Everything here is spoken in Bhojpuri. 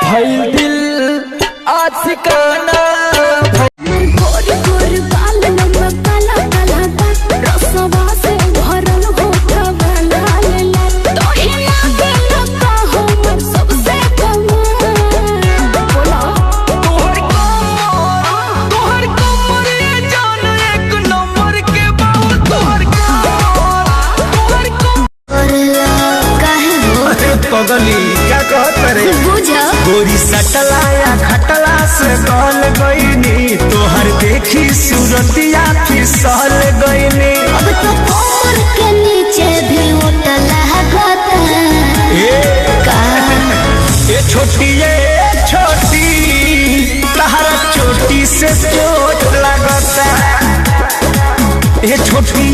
भइल दिल आशिकाना क्या कहत रे गोरी सटला या खटला से गल गईनी तोहर देखी सूरतिया फिसल गईनी। अब तो कमर के नीचे भी उठला ये छोटी तहरा चोटी से चोट लगता ये छोटी